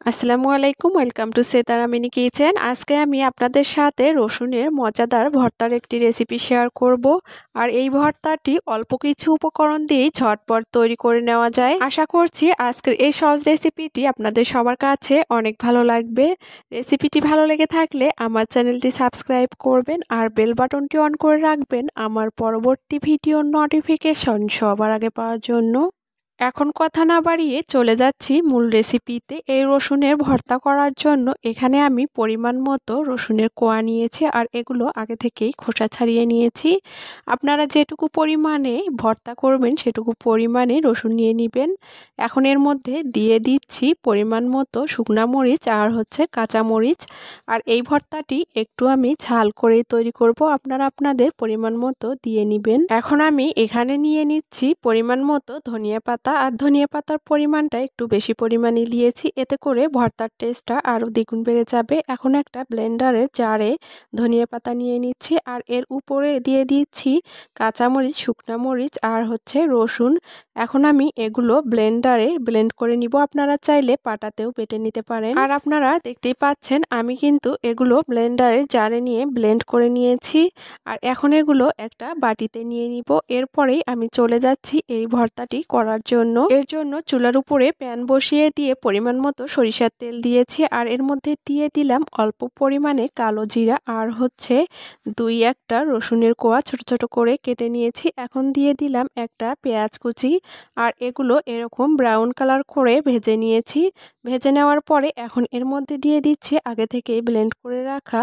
আসসালামু আলাইকুম, welcome to Setara mini kitchen. আজকে আমি আপনাদের সাথে রসুনের মজাদার ভর্তার একটি রেসিপি শেয়ার করব। আর এই ভর্তাটি অল্প কিছু উপকরণ দিয়েই ঝটপট তৈরি করে নেওয়া যায়। আশা করছি আজকের এই সহজ রেসিপিটি আপনাদের সবার কাছে অনেক ভালো লাগবে। রেসিপিটি ভালো লেগে থাকলে আমার চ্যানেলটি সাবস্ক্রাইব করবেন আর বেল বাটনটি অন করে রাখবেন আমার পরবর্তী ভিডিওর নোটিফিকেশন সবার আগে পাওয়ার জন্য। এখন কথা না বাড়িয়ে চলে যাচ্ছি মূল রেসিপিতে। এই রসুনের ভর্তা করার জন্য এখানে আমি পরিমাণ মতো রসুনের কোয়া নিয়েছি আর এগুলো আগে থেকেই খোসা ছাড়িয়ে নিয়েছি। আপনারা যেটুকু পরিমাণে ভর্তা করবেন সেটুকু পরিমাণে রসুন নিয়ে নেবেন। এখন এর মধ্যে দিয়ে দিচ্ছি পরিমাণ মতো শুকনা মরিচ আর কাঁচা মরিচ। আর এই ভর্তাটি একটু আমি ঝাল করে তৈরি করব, আপনারা আপনাদের পরিমাণ মতো দিয়ে নেবেন। এখন আমি এখানে নিয়ে নিচ্ছি পরিমাণ মতো ধনিয়া পাতা, আর ধনিয়া পাতার পরিমাণটা একটু বেশি পরিমাণে দিয়েছি, এতে করে ভর্তার টেস্টটা আরও দ্বিগুণ বেড়ে যাবে। এখন একটা ব্লেন্ডারের জারে ধনিয়া পাতা নিয়ে নিচ্ছি আর এর উপরে দিয়ে দিচ্ছি কাঁচামরিচ, শুকনা মরিচ আর রসুন। এখন আমি এগুলো ব্লেন্ডারে ব্লেন্ড করে নিব, আপনারা চাইলে পাটাতেও বেটে নিতে পারেন। আর আপনারা দেখতেই পাচ্ছেন আমি কিন্তু এগুলো ব্লেন্ডারে জারে নিয়ে ব্লেন্ড করে নিয়েছি। আর এখন এগুলো একটা বাটিতে নিয়ে নিব। এরপরেই আমি চলে যাচ্ছি এই ভর্তাটি করার জন্য। এর জন্য চুলার উপরে প্যান বসিয়ে দিয়ে পরিমাণ মতো সরিষার তেল দিয়েছি আর এর মধ্যে দিয়ে দিলাম অল্প পরিমাণে কালো জিরা আর দুই একটা রসুনের কোয়া ছোট ছোট করে কেটে নিয়েছি। এখন দিয়ে দিলাম একটা পেঁয়াজ কুচি আর এগুলো এরকম ব্রাউন কালার করে ভেজে নিয়েছি। ভেজে নেওয়ার পরে এখন এর মধ্যে দিয়ে দিচ্ছি আগে থেকেই ব্লেন্ড করে রাখা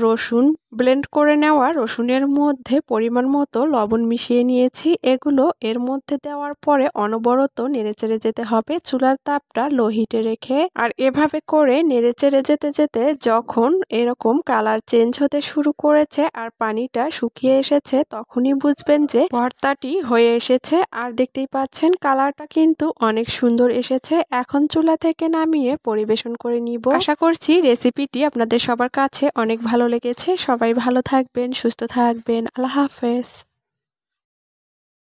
রসুন। ব্লেন্ড করে নেওয়া রসুনের মধ্যে পরিমাণ মতো লবণ মিশিয়ে নিয়েছি। এগুলো এর মধ্যে দেওয়ার পরে অনবরত নেড়েচেড়ে যেতে হবে চুলার তাপটা লো হিটে রেখে। আর এভাবে করে নেড়েচেড়ে যেতে যেতে যখন এরকম কালার চেঞ্জ হতে শুরু করেছে আর পানিটা শুকিয়ে এসেছে তখনই বুঝবেন যে ভর্তাটি হয়ে এসেছে। আর দেখতেই পাচ্ছেন কালারটা কিন্তু অনেক সুন্দর এসেছে। এখন চুলা থেকে নামিয়ে পরিবেশন করে নিব। আশা করছি রেসিপিটি আপনাদের সবার কাছে অনেক ভালো লেগেছে। সবাই ভালো থাকবেন, সুস্থ থাকবেন। আল্লাহ হাফেজ।